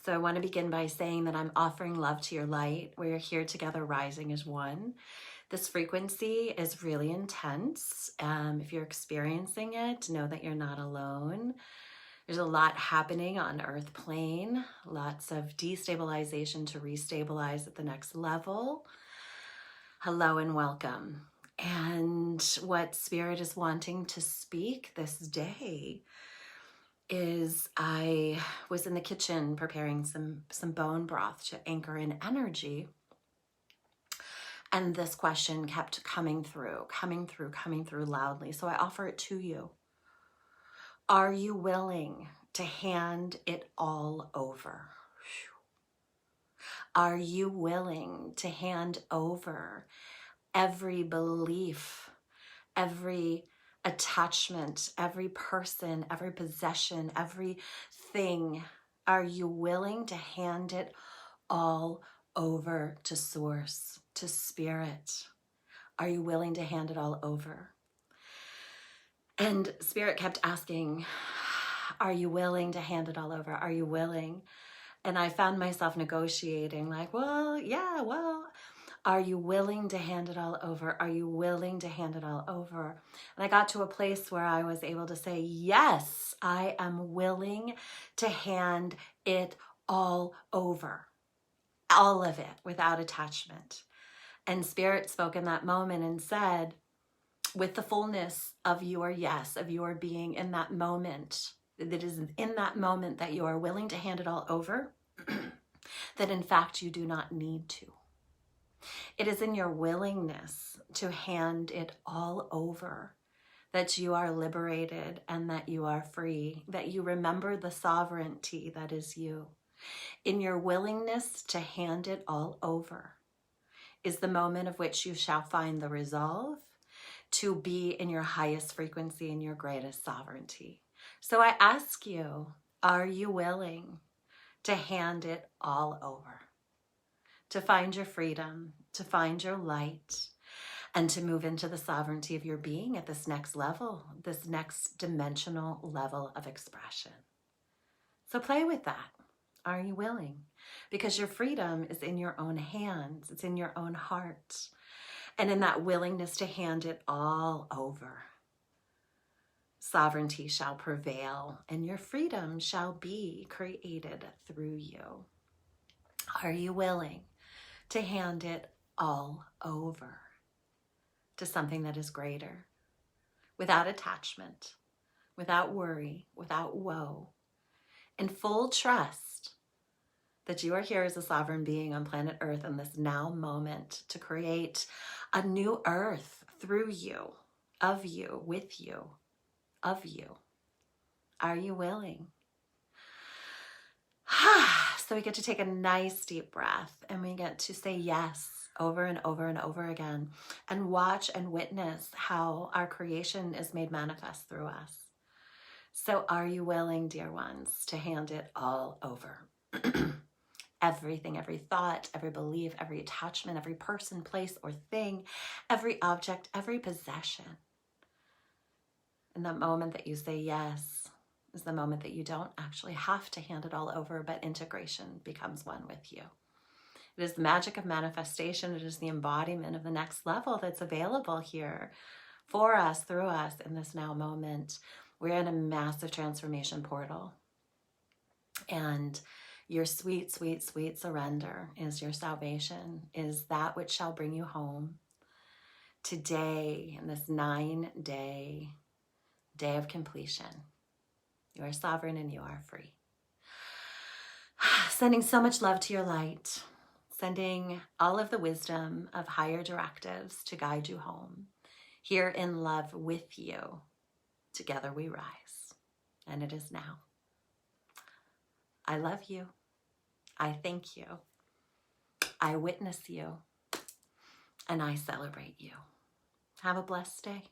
So I want to begin by saying that I'm offering love to your light. We're here together, rising as one. This frequency is really intense. If you're experiencing it, know that you're not alone. There's a lot happening on Earth plane, lots of destabilization to restabilize at the next level. Hello and welcome. And what Spirit is wanting to speak this day is I was in the kitchen preparing some bone broth to anchor in energy. And this question kept coming through loudly. So I offer it to you. Are you willing to hand it all over? Are you willing to hand over every belief, every attachment, every person, every possession, everything? Are you willing to hand it all over to Source, to Spirit? Are you willing to hand it all over? And Spirit kept asking, are you willing to hand it all over? Are you willing? And I found myself negotiating like, well, are you willing to hand it all over? Are you willing to hand it all over? And I got to a place where I was able to say, yes, I am willing to hand it all over. All of it without attachment. And Spirit spoke in that moment and said, with the fullness of your yes, of your being in that moment, that is in that moment that you are willing to hand it all over, that in fact you do not need to. It is in your willingness to hand it all over that you are liberated and that you are free, that you remember the sovereignty that is you. In your willingness to hand it all over is the moment of which you shall find the resolve to be in your highest frequency and your greatest sovereignty. So I ask you, are you willing to hand it all over? To find your freedom, to find your light, and to move into the sovereignty of your being at this next level, this next dimensional level of expression. So play with that. Are you willing? Because your freedom is in your own hands. It's in your own heart. And in that willingness to hand it all over, sovereignty shall prevail and your freedom shall be created through you. Are you willing to hand it all over to something that is greater, without attachment, without worry, without woe, in full trust that you are here as a sovereign being on planet Earth in this now moment to create a new earth through you, of you, with you, of you? Are you willing? So we get to take a nice deep breath and we get to say yes over and over and over again and watch and witness how our creation is made manifest through us. So are you willing, dear ones, to hand it all over? Everything, every thought, every belief, every attachment, every person, place, or thing, every object, every possession. In that moment that you say yes is the moment that you don't actually have to hand it all over, but integration becomes one with you. It is the magic of manifestation. It is the embodiment of the next level that's available here for us, through us in this now moment. We're in a massive transformation portal. And your sweet, sweet, sweet surrender is your salvation, is that which shall bring you home. Today, in this 9-day day of completion, you are sovereign and you are free. Sending so much love to your light, sending all of the wisdom of higher directives to guide you home. Here in love with you, together we rise. And it is now. I love you. I thank you. I witness you. And I celebrate you. Have a blessed day.